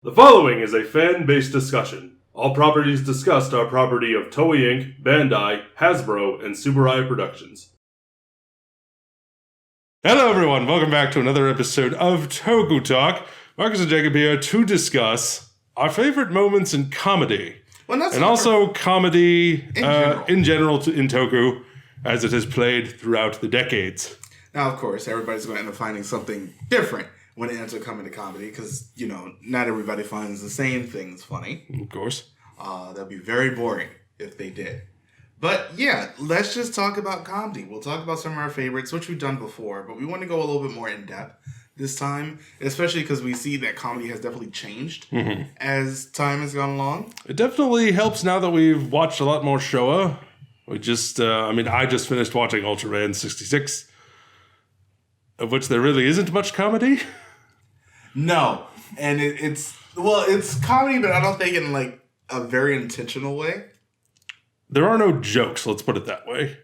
The following is a fan-based discussion. All properties discussed are property of Toei Inc., Bandai, Hasbro, and Tsuburaya Productions. Hello everyone, welcome back to another episode of Tokutalk. Marcus and Jacob here to discuss our favorite moments in comedy. And also comedy in general in Toku, as it has played throughout the decades. Now, of course, everybody's going to end up finding something different when it ends up coming to comedy, because, you know, not everybody finds the same things funny. Of course. That'd be very boring if they did. But, yeah, let's just talk about comedy. We'll talk about some of our favorites, which we've done before, but we want to go a little bit more in-depth this time, especially because we see that comedy has definitely changed as time has gone along. It definitely helps now that we've watched a lot more Showa. I just finished watching Ultraman 66, of which there really isn't much comedy. No, and it's comedy, but I don't think in like a very intentional way. There are no jokes, let's put it that way.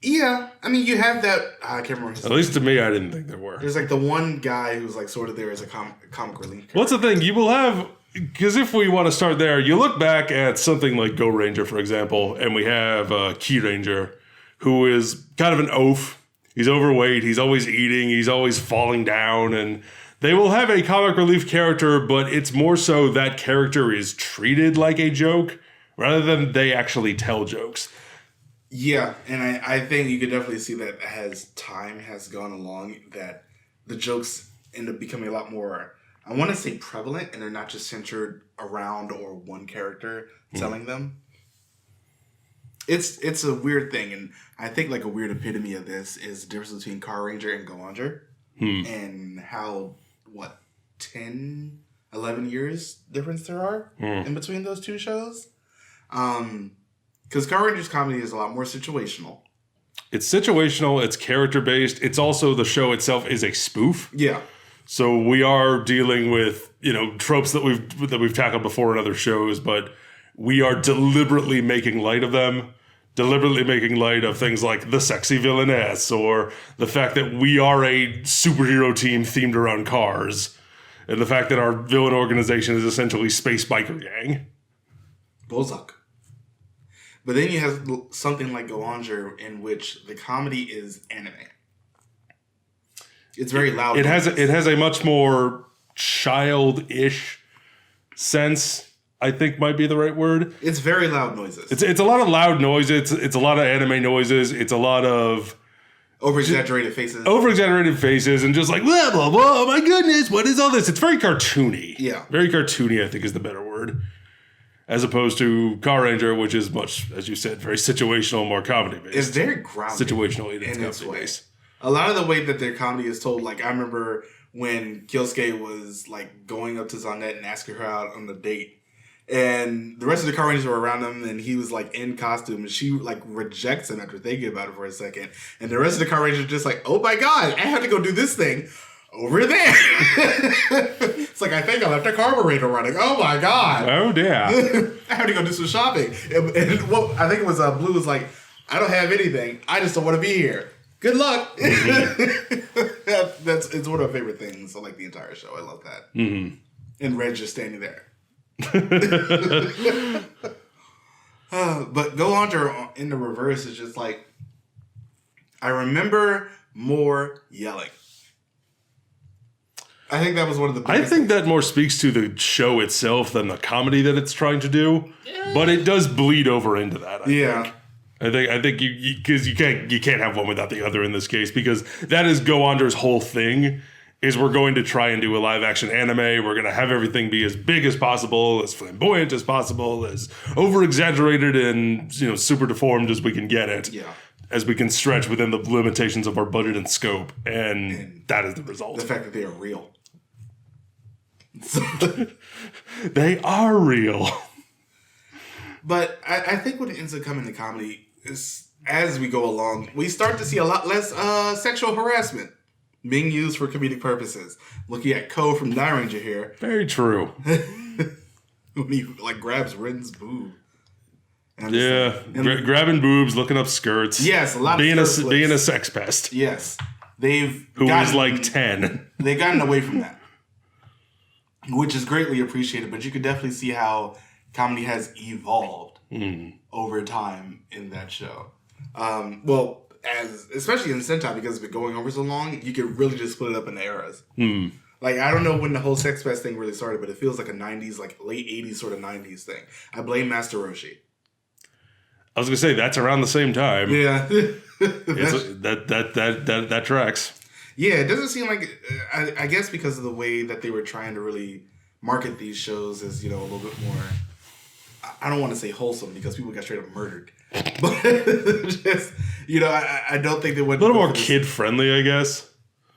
Yeah, I mean, you have that. I can't remember his name. At least to me, I didn't think there were. There's like the one guy who's like sort of there as a comic relief. What's the thing? You will have, because if we want to start there, you look back at something like Go Ranger, for example, and we have Key Ranger, who is kind of an oaf. He's overweight, he's always eating, he's always falling down, and they will have a comic relief character, but it's more so that character is treated like a joke rather than they actually tell jokes. Yeah, and I think you could definitely see that as time has gone along, that the jokes end up becoming a lot more, I want to say, prevalent, and they're not just centered around or one character telling them. It's a weird thing, and I think like a weird epitome of this is the difference between Car Ranger and Go Ranger, and how, 10, 11 years difference there are in between those two shows? Because Car Ranger's comedy is a lot more situational. It's situational, it's character-based, it's also, the show itself is a spoof. Yeah. So we are dealing with, tropes that we've tackled before in other shows, but we are deliberately making light of them, deliberately making light of things like the sexy villainess, or the fact that we are a superhero team themed around cars, and the fact that our villain organization is essentially Space Biker Gang. Bozak. But then you have something like Go Ranger, in which the comedy is anime. It's very loud. It has a much more childish sense, I think might be the right word. It's very loud noises. It's a lot of loud noises. It's a lot of anime noises. It's a lot of over-exaggerated faces. Over-exaggerated faces and just like, blah, blah, blah, oh my goodness, what is all this? It's very cartoony. Yeah. Very cartoony, I think, is the better word. As opposed to Car Ranger, which is much, as you said, very situational, more comedy-based. It's very grounded. Situational in its way. A lot of the way that their comedy is told, like I remember when Kyosuke was like going up to Zanette and asking her out on a date. And the rest of the Car Rangers were around him, and he was like in costume, and she like rejects him after thinking about it for a second. And the rest of the Car Rangers are just like, oh my god, I have to go do this thing over there. It's like, I think I left a carburetor running. Oh my god. Oh dear. I have to go do some shopping. And I think it was Blue was like, I don't have anything. I just don't want to be here. Good luck. It's one of my favorite things. I like the entire show. I love that. Mm-hmm. And Red just standing there. But Go Ranger in the reverse is just like, I remember more yelling. I think that was one of the biggest. I think that more speaks to the show itself than the comedy that it's trying to do, but it does bleed over into that. I think because you can't have one without the other in this case, because that is Go Ranger's whole thing. Is we're going to try and do a live action anime. We're going to have everything be as big as possible, as flamboyant as possible, as over exaggerated and super deformed as we can get it. Yeah. As we can stretch within the limitations of our budget and scope, and that is the result. The fact that they are real. They are real. But I think when it ends up coming to comedy is, as we go along, we start to see a lot less sexual harassment being used for comedic purposes. Looking at Ko from Die Ranger here. Very true. When he like grabs Ren's boob. Grabbing boobs, looking up skirts. Yes, a lot being of being a sex pest. Yes. Who is like 10. They've gotten away from that. which is greatly appreciated. But you could definitely see how comedy has evolved over time in that show. Well, especially in Sentai, because it's been going over so long, you could really just split it up into eras. Like, I don't know when the whole Sex Fest thing really started, but it feels like a 90s, like late 80s sort of 90s thing. I blame Master Roshi. I was gonna say that's around the same time. Yeah, that tracks. Yeah, it doesn't seem like. I guess because of the way that they were trying to really market these shows as, a little bit more. I don't want to say wholesome because people got straight up murdered, but just I don't think they went a little more kid friendly, I guess,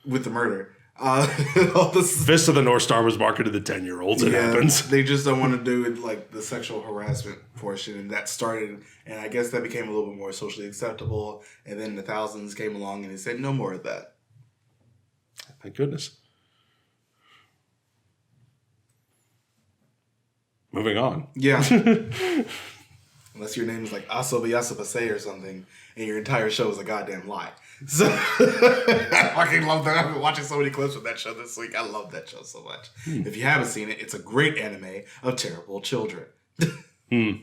with the murder. Fist of the North Star was marketed to 10-year-olds. It happens. They just don't want to do it like the sexual harassment portion, and that started, and I guess that became a little bit more socially acceptable. And then the thousands came along, and they said no more of that. Thank goodness. Moving on. Yeah. Unless your name is like Asobi Asabase or something, and your entire show is a goddamn lie. So I fucking love that. I've been watching so many clips of that show this week. I love that show so much. If you haven't seen it, it's a great anime of terrible children. But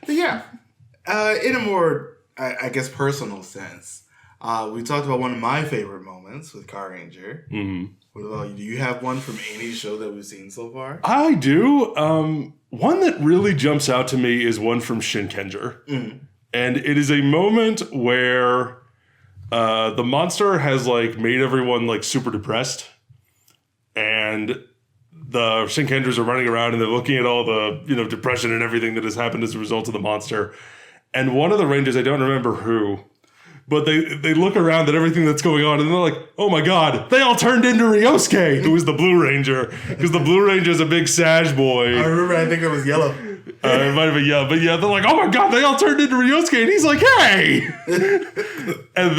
yeah, in a more, I guess, personal sense, we talked about one of my favorite moments with Car Ranger. What about you? Do you have one from any show that we've seen so far? I do. One that really jumps out to me is one from Shinkenger. And it is a moment where the monster has made everyone super depressed, and the Shinkenders are running around and they're looking at all the depression and everything that has happened as a result of the monster. And one of the Rangers, I don't remember who, but they look around at everything that's going on and they're like, oh my god, they all turned into Ryosuke, who was the Blue Ranger, because the Blue Ranger is a big Sag boy. I remember, I think it was yellow. It might have been yellow, but yeah, they're like, oh my god, they all turned into Ryosuke, and he's like, hey! And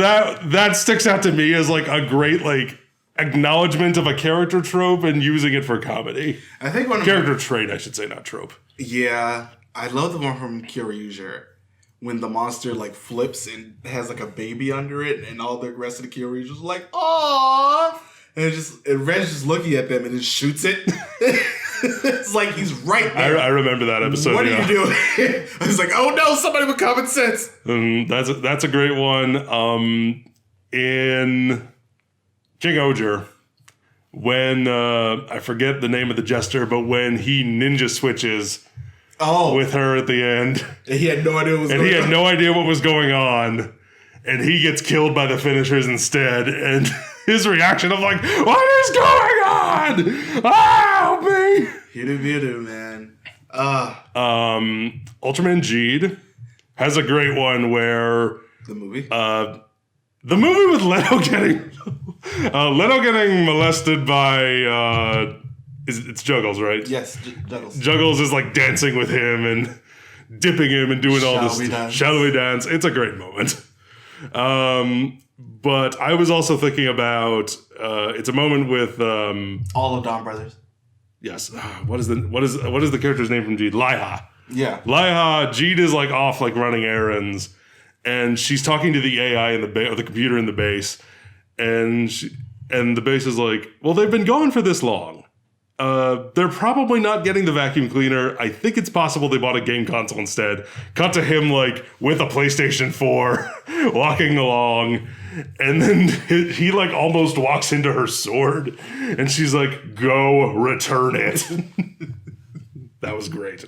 that sticks out to me as a great acknowledgement of a character trope and using it for comedy. I think one of character trait, I should say, not trope. Yeah, I love the one from Kyoryuger. When the monster flips and has a baby under it, and all the rest of the Kyoryugers are like, "Aww!" And Red's just looking at them and just shoots it. It's like he's right there. I remember that episode. What are you doing? I was like, "Oh no, somebody with common sense." That's a great one. In King Oger, when I forget the name of the jester, but when he ninja switches. With her at the end. And he had no idea what was going on. And he had no idea what was going on. And he gets killed by the finishers instead. And his reaction of what is going on? Help me! Hiru, man. Ultraman Jeed has a great one where... The movie? The movie with Leto getting molested by... It's Juggles, right? Yes, Juggles. Juggles is dancing with him and dipping him and doing all this. Shall we dance? It's a great moment. But I was also thinking about it's a moment with all of Donbrothers. Yes. What is the character's name from Jeed? Laiha. Yeah. Laiha. Jeed is off running errands, and she's talking to the AI in the computer in the base, and the base is like, well, they've been gone for this long. They're probably not getting the vacuum cleaner. I think it's possible they bought a game console instead. Cut to him with a PlayStation 4 walking along, and then he almost walks into her sword, and she's like, go return it. That was great.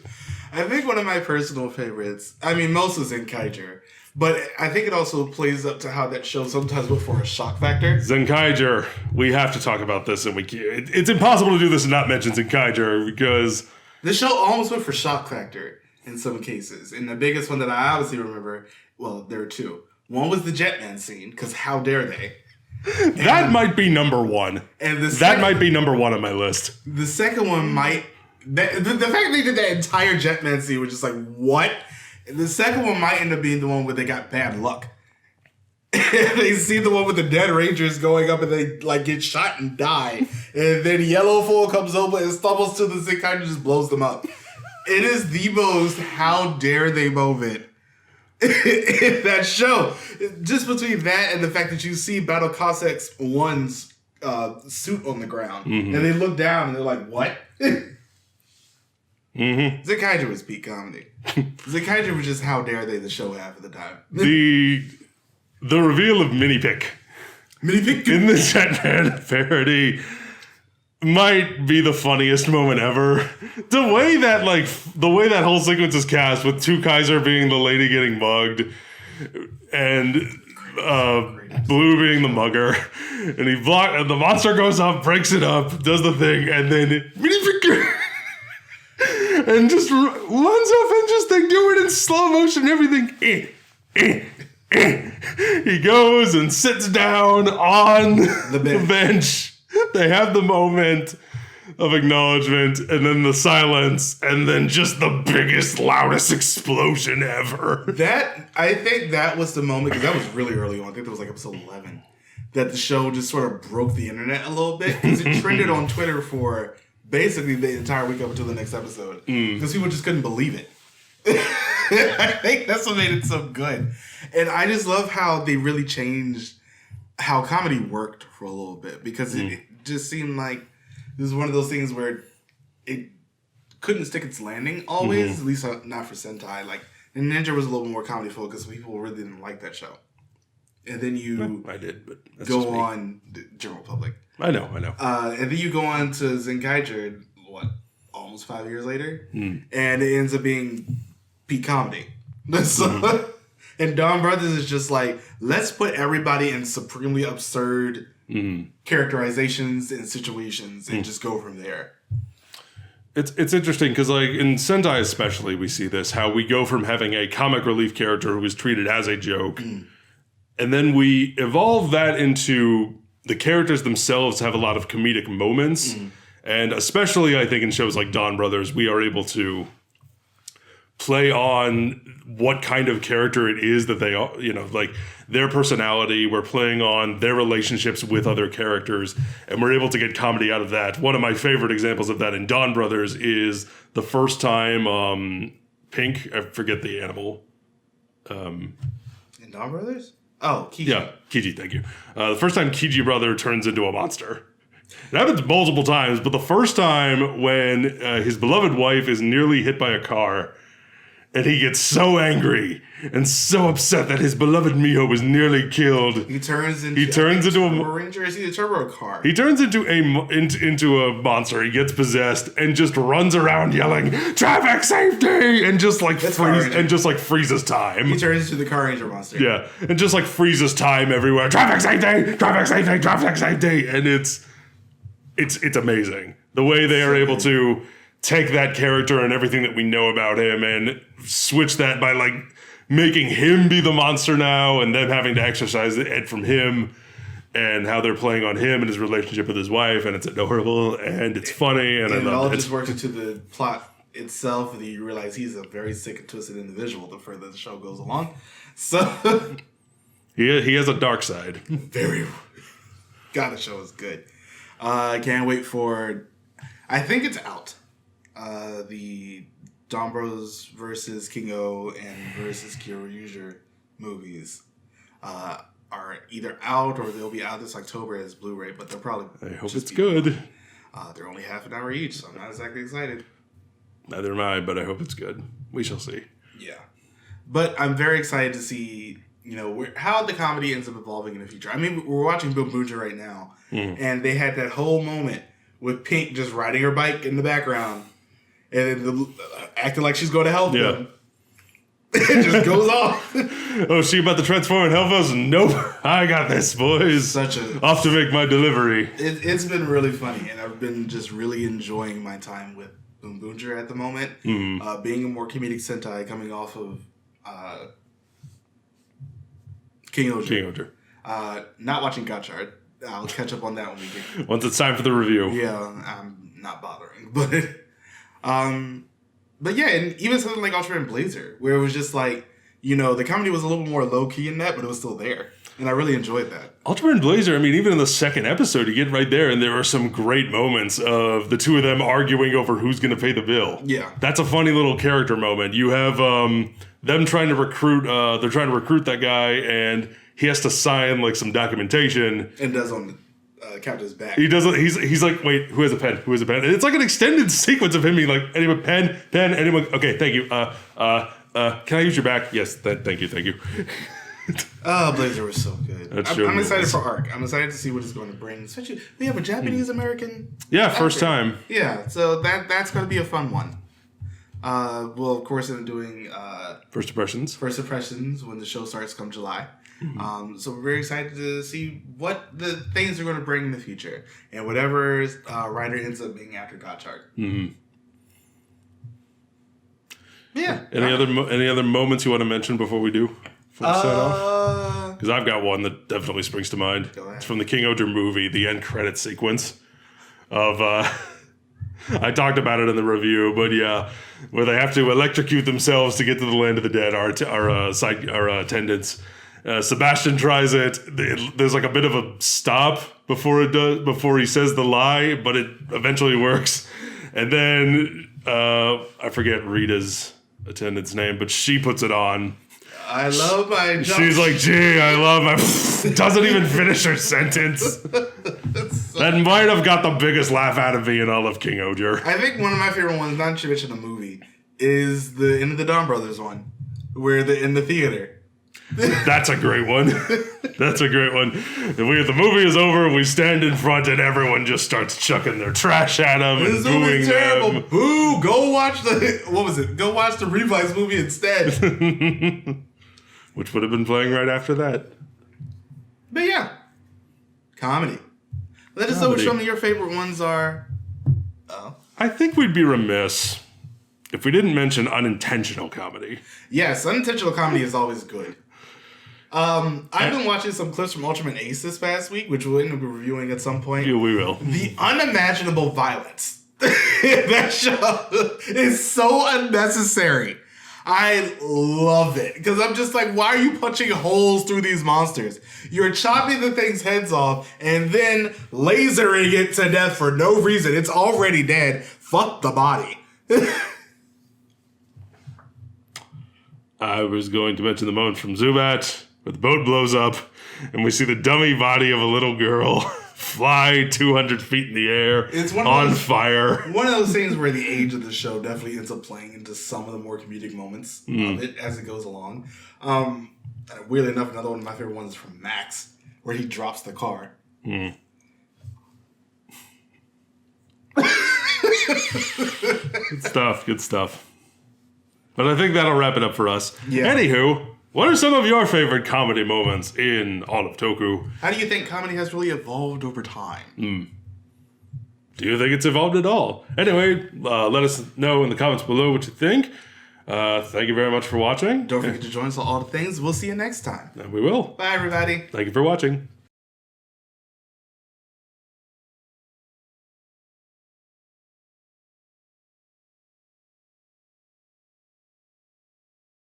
I think one of my personal favorites, most is Zenkaiger, but I think it also plays up to how that show sometimes went for a shock factor. Zenkaiger, we have to talk about this, and it's impossible to do this and not mention Zenkaiger, because... The show almost went for shock factor in some cases, and the biggest one that I obviously remember, well, there are two. One was the Jetman scene, because how dare they? That might be number one. And that might be number one on my list. The second one might... The fact that they did that entire Jetman scene was just what? The second one might end up being the one where they got bad luck. They see the one with the dead Rangers going up and they get shot and die. And then Yellow Fool comes over and stumbles to the Zenkaiger and just blows them up. It is the most how dare they moment in that show. Just between that and the fact that you see Battle Cossacks 1's suit on the ground, and they look down and they're like, "What?" Zenkaiger was peak comedy. Zenkaiger was just how dare they the show half of the time. The reveal of Mini Pick in the Jetman parody might be the funniest moment ever. The way that whole sequence is cast, with 2 Kaiser being the lady getting mugged, and Blue being the mugger, and the monster goes up, breaks it up, does the thing, and then Mini Pick and just runs off, and just they do it in slow motion and everything. He goes and sits down on the bench. They have the moment of acknowledgement, and then the silence, and then just the biggest, loudest explosion ever. I think that was the moment, because that was really early on. I think that was like episode 11, that the show just sort of broke the internet a little bit, because it trended on Twitter for basically the entire week up until the next episode, because people just couldn't believe it. I think that's what made it so good. And I just love how they really changed how comedy worked for a little bit, because it just seemed like this was one of those things where it couldn't stick its landing always, at least not for Sentai. Like, and Ninja was a little more comedy focused. People really didn't like that show. And then I did, but that's go on the general public. I know. And then you go on to Zenkaiger, almost 5 years later? And it ends up being peak comedy. And Donbrothers is just like, let's put everybody in supremely absurd characterizations and situations and just go from there. It's interesting because, like, in Sentai especially, we see this, how we go from having a comic relief character who is treated as a joke, and then we evolve that into the characters themselves have a lot of comedic moments. And especially, I think, in shows like Donbrothers, we are able to play on what kind of character it is that they are, like their personality. We're playing on their relationships with other characters, and we're able to get comedy out of that. One of my favorite examples of that in Donbrothers is the first time Pink, I forget the animal. In Donbrothers? Oh, Kiji. Yeah, Kiji, thank you. The first time Kiji brother turns into a monster. It happens multiple times, but the first time when his beloved wife is nearly hit by a car, and he gets so angry and so upset that his beloved Miho was nearly killed. He turns into a Turbo Ranger. Is he a turbo car? He turns into a monster. He gets possessed and just runs around yelling "Traffic safety!" and just like freezes time. He turns into the Car Ranger monster. Yeah, and just like freezes time everywhere. Traffic safety! Traffic safety! Traffic safety! And it's amazing the way they are able to take that character and everything that we know about him and switch that by like making him be the monster now, and them having to exercise it from him, and how they're playing on him and his relationship with his wife, and it's adorable and it's funny, and it all just works into the plot itself, and you realize he's a very sick and twisted individual the further the show goes along. So he has a dark side. Very. God, the show is good. I can't wait for. I think it's out. The Donbrothers versus Kingo and versus Kyoryuger movies are either out or they'll be out this October as Blu-ray, but they'll probably. I hope it's good. They're only half an hour each, so I'm not exactly excited. Neither am I, but I hope it's good. We shall see. Yeah, but I'm very excited to see how the comedy ends up evolving in the future. I mean, we're watching Boom Booja right now, and they had that whole moment with Pink just riding her bike in the background. And then acting like she's going to help them. It just goes off. Oh, she about to transform and help us? Nope. I got this, boys. Off to make my delivery. It's been really funny, and I've been just really enjoying my time with Boom Booja at the moment. Being a more comedic Sentai coming off of King Oger. Not watching Gotchard. I'll catch up on that when we get... Once it's time for the review. Yeah, I'm not bothering. But yeah, and even something like Ultraman Blazer, where it was just like, the comedy was a little more low-key in that, but it was still there. And I really enjoyed that. Ultraman Blazer, I mean, even in the second episode, you get right there, and there are some great moments of the two of them arguing over who's going to pay the bill. Yeah. That's a funny little character moment. You have them trying to recruit, that guy, and he has to sign, like, some documentation. And does on captain's back. He doesn't. He's like, wait, who has a pen? Who has a pen? And it's like an extended sequence of him being like, anyone, pen, anyone. Okay, thank you. Can I use your back? Yes, thank you. Oh, Blazer was so good. I'm excited for Arc. I'm excited to see what it's going to bring. Especially, we have a Japanese American. Yeah, first time. Yeah, so that's going to be a fun one. We'll of course end up doing First impressions when the show starts come July. So we're very excited to see what the things are going to bring in the future and whatever Rider ends up being after Gotchard. Yeah. Any other moments you want to mention before we do? Before we sign off? Because I've got one that definitely springs to mind. It's from the King Oger movie, the end credit sequence of. I talked about it in the review, but yeah, where they have to electrocute themselves to get to the land of the dead. Our attendants. Sebastian tries it. There's like a bit of a stop before he says the lie, but it eventually works. And then I forget Rita's attendant's name, but she puts it on. I love my job. She's like, gee, I love my... Doesn't even finish her sentence. That might have got the biggest laugh out of me in all of King Oger. I think one of my favorite ones, not to mention the movie, is the end of the Donbrothers one, where they're in the theater. That's a great one. The movie is over, we stand in front, and everyone just starts chucking their trash at them and booing terrible. Them. Boo! Go watch Go watch the Revice movie instead. Which would have been playing right after that. But yeah, comedy. Let us know which some of your favorite ones are. I think we'd be remiss if we didn't mention unintentional comedy. Yes, unintentional comedy is always good. I've been watching some clips from Ultraman Ace this past week, which we'll end up reviewing at some point. Yeah, we will. The unimaginable violence in that show is so unnecessary. I love it. Because I'm just like, why are you punching holes through these monsters? You're chopping the thing's heads off and then lasering it to death for no reason. It's already dead. Fuck the body. I was going to mention the moment from Zubat, where the boat blows up, and we see the dummy body of a little girl fly 200 feet in the air, on fire. One of those things where the age of the show definitely ends up playing into some of the more comedic moments of it as it goes along. Weirdly enough, another one of my favorite ones is from Max, where he drops the car. Good stuff. But I think that'll wrap it up for us. Yeah. Anywho, what are some of your favorite comedy moments in all of Toku? How do you think comedy has really evolved over time? Do you think it's evolved at all? Anyway, let us know in the comments below what you think. Thank you very much for watching. Don't forget to join us on all the things. We'll see you next time. And we will. Bye, everybody. Thank you for watching.